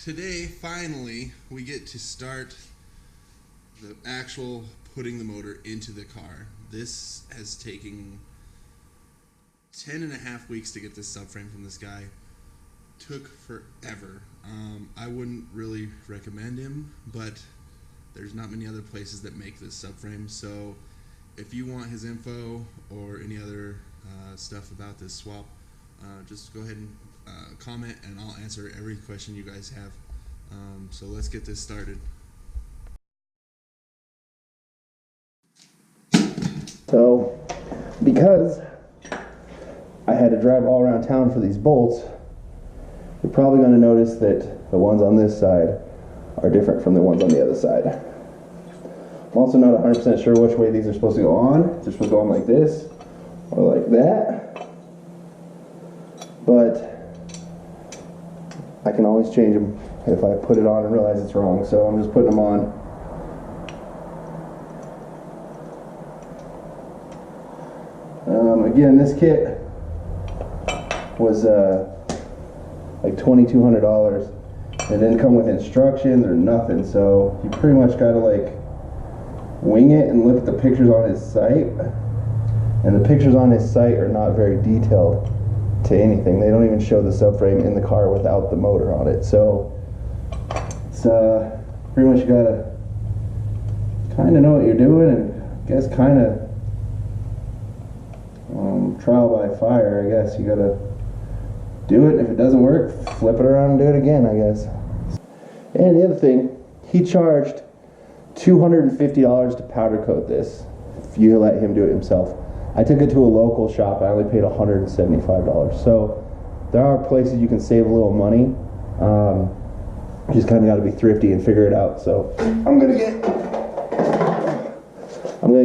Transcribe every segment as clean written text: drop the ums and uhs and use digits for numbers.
today, finally, we get to start the actual putting the motor into the car. This has taken 10.5 weeks to get this subframe from this guy. Took forever. I wouldn't really recommend him, but there's not many other places that make this subframe. So if you want his info or any other stuff about this swap, just go ahead and comment, and I'll answer every question you guys have. So let's get this started. So, because I had to drive all around town for these bolts, you're probably going to notice that the ones on this side are different from the ones on the other side. I'm also not 100% sure which way these are supposed to go on. They're supposed to go on like this or like that, but I can always change them if I put it on and realize it's wrong. So I'm just putting them on. Again, this kit was like $2,200. It didn't come with instructions or nothing, so you pretty much got to like wing it and look at the pictures on his site. And the pictures on his site are not very detailed to anything. They don't even show the subframe in the car without the motor on it. So it's pretty much you gotta kind of know what you're doing, and I guess kind of trial by fire. I guess you gotta do it. If it doesn't work, flip it around and do it again, I guess. And the other thing, he charged $250 to powder coat this if you let him do it himself. I took it to a local shop. I only paid $175. So there are places you can save a little money. You just kind of got to be thrifty and figure it out. So I'm gonna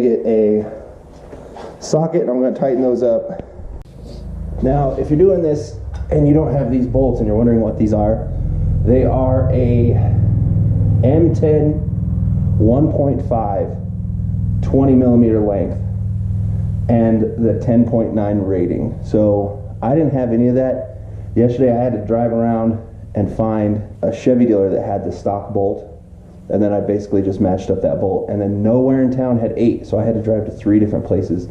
get a socket, and I'm gonna tighten those up. Now, if you're doing this and you don't have these bolts and you're wondering what these are, they are a M10 1.5 20 millimeter length and the 10.9 rating. So I didn't have any of that. Yesterday I had to drive around and find a Chevy dealer that had the stock bolt, and then I basically just matched up that bolt, and then nowhere in town had 8, so I had to drive to 3 different places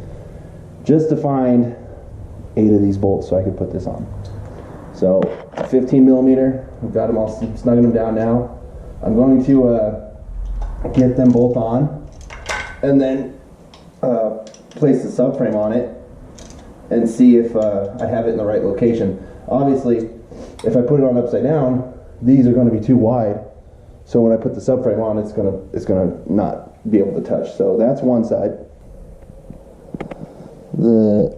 just to find 8 of these bolts so I could put this on. So 15 millimeter, I've got them all, snugging them down now. I'm going to get them both on and then place the subframe on it and see if I have it in the right location. Obviously, if I put it on upside down, these are going to be too wide. So when I put the subframe on, it's gonna not be able to touch. So that's one side. The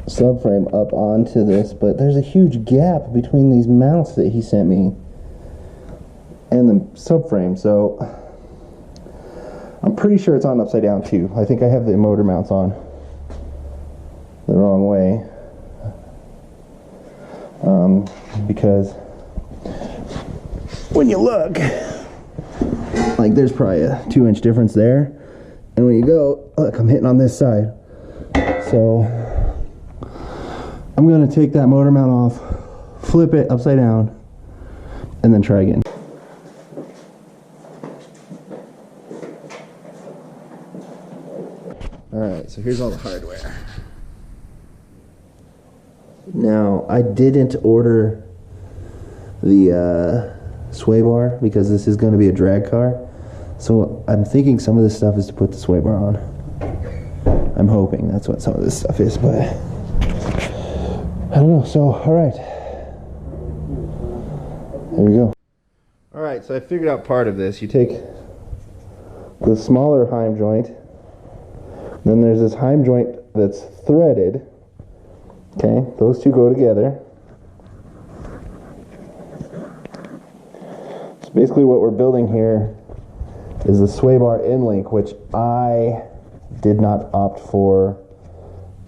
subframe up onto this, but there's a huge gap between these mounts that he sent me and the subframe, so I'm pretty sure it's on upside down too. I think I have the motor mounts on the wrong way, because when you look, like, there's probably a 2-inch difference there, and when you go, look, I'm hitting on this side. So I'm going to take that motor mount off, flip it upside down, and then try again. Alright, so here's all the hardware. Now, I didn't order the sway bar because this is going to be a drag car. So I'm thinking some of this stuff is to put the sway bar on. I'm hoping that's what some of this stuff is, but I don't know. So, alright. There we go. Alright, so I figured out part of this. You take the smaller heim joint, then there's this heim joint that's threaded. Okay, those two go together. So basically what we're building here is the sway bar end link, which I did not opt for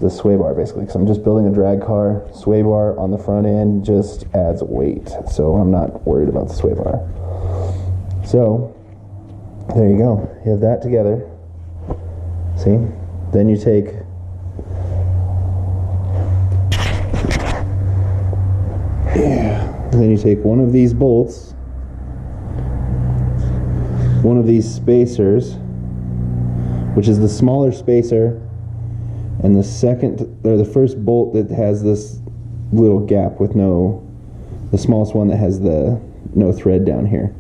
the sway bar, basically, because I'm just building a drag car. Sway bar on the front end just adds weight, so I'm not worried about the sway bar. So there you go, you have that together. See, then you take and then you take one of these bolts one of these spacers, which is the smaller spacer, and the second, or the first bolt that has this little gap with the smallest one that has no thread down here.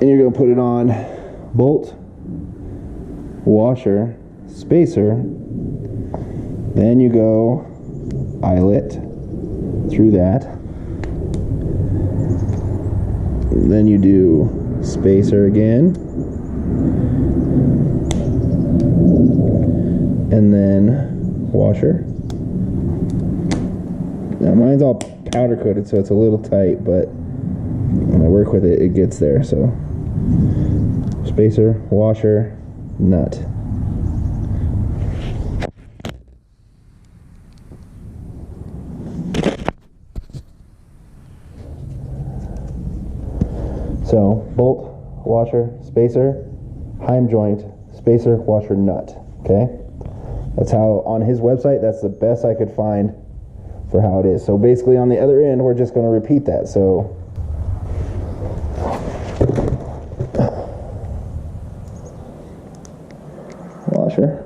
And you're going to put it on bolt, washer, spacer, then you go eyelet through that, then you do spacer again, and then washer. Now mine's all powder coated, so it's a little tight, but when I work with it, it gets there. So spacer, washer, nut. So bolt, washer, spacer, heim joint, spacer, washer, nut. Okay, that's how on his website. That's the best I could find for how it is. So basically, on the other end, we're just going to repeat that. So washer,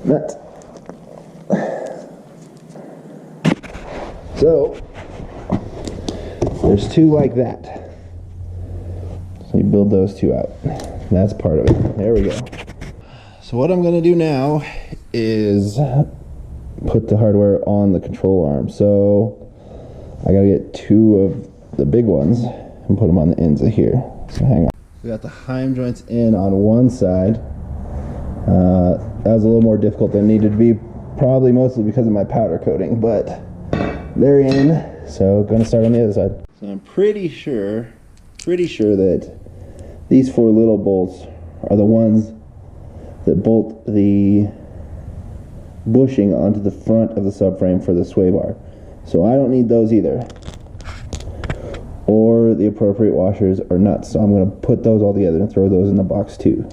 nut. So there's two like that. So you build those two out. That's part of it. There we go. So what I'm going to do now is put the hardware on the control arm. So I got to get two of the big ones and put them on the ends of here. So hang on. We got the heim joints in on one side. That was a little more difficult than it needed to be, probably mostly because of my powder coating, but they're in. So going to start on the other side. So I'm pretty sure that these four little bolts are the ones that bolt the bushing onto the front of the subframe for the sway bar. So I don't need those either, or the appropriate washers or nuts. So I'm going to put those all together and throw those in the box too.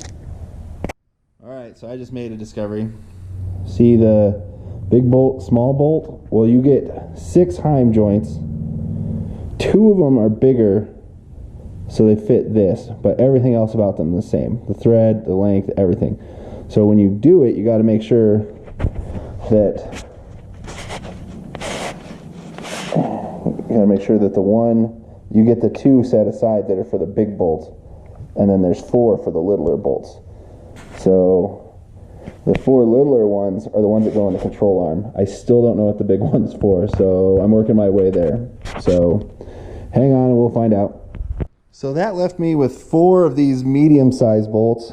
Alright, so I just made a discovery. See the big bolt, small bolt? Well, you get 6 heim joints. 2 of them are bigger, so they fit this, but everything else about them is the same. The thread, the length, everything. So when you do it, you got to make sure that the one, you get the 2 set aside that are for the big bolts, and then there's 4 for the littler bolts. So the 4 littler ones are the ones that go on the control arm. I still don't know what the big one's for, so I'm working my way there. So hang on and we'll find out. So that left me with 4 of these medium-sized bolts,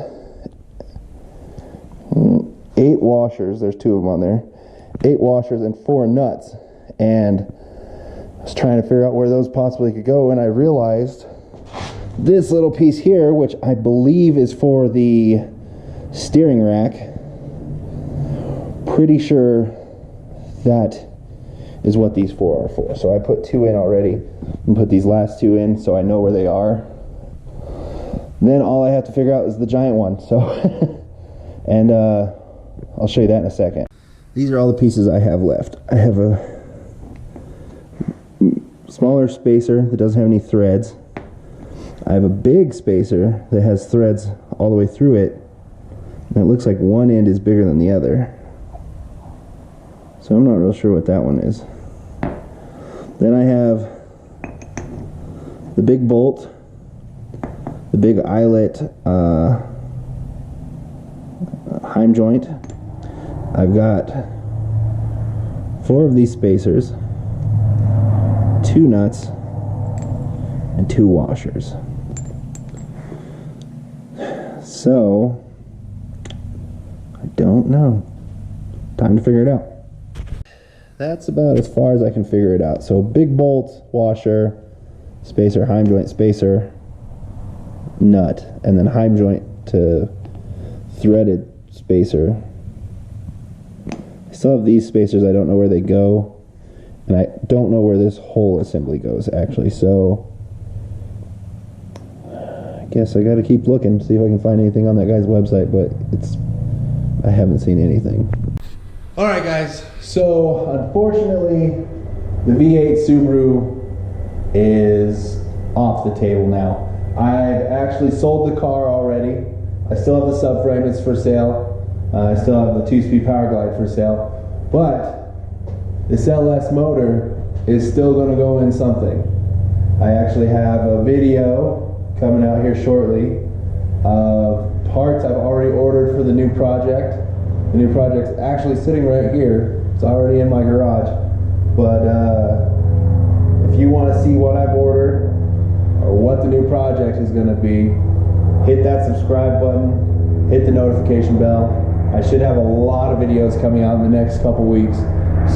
8 washers, there's 2 of them on there, 8 washers and 4 nuts. And I was trying to figure out where those possibly could go, and I realized this little piece here, which I believe is for the steering rack. Pretty sure that is what these 4 are for. So I put 2 in already and put these last 2 in so I know where they are. Then all I have to figure out is the giant one. So and I'll show you that in a second. These are all the pieces I have left. I have a smaller spacer that doesn't have any threads. I have a big spacer that has threads all the way through it, and it looks like one end is bigger than the other. So I'm not real sure what that one is. Then I have the big bolt, the big eyelet heim joint. I've got 4 of these spacers, 2 nuts, and 2 washers. So I don't know. Time to figure it out. That's about as far as I can figure it out. So big bolt, washer, spacer, heim joint, spacer, nut, and then heim joint to threaded spacer. I still have these spacers. I don't know where they go, and I don't know where this whole assembly goes actually. So I guess I got to keep looking, see if I can find anything on that guy's website, but I haven't seen anything. All right, guys. So unfortunately, the V8 Subaru is off the table now. I've actually sold the car already. I still have the subframe, it's for sale. I still have the 2-speed power glide for sale. But this LS motor is still going to go in something. I actually have a video coming out here shortly of parts I've already ordered for the new project. The new project's actually sitting right here. It's already in my garage. But if you want to see what I've ordered or what the new project is going to be, hit that subscribe button, hit the notification bell. I should have a lot of videos coming out in the next couple weeks.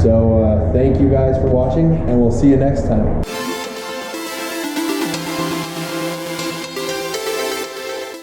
So thank you guys for watching, and we'll see you next time.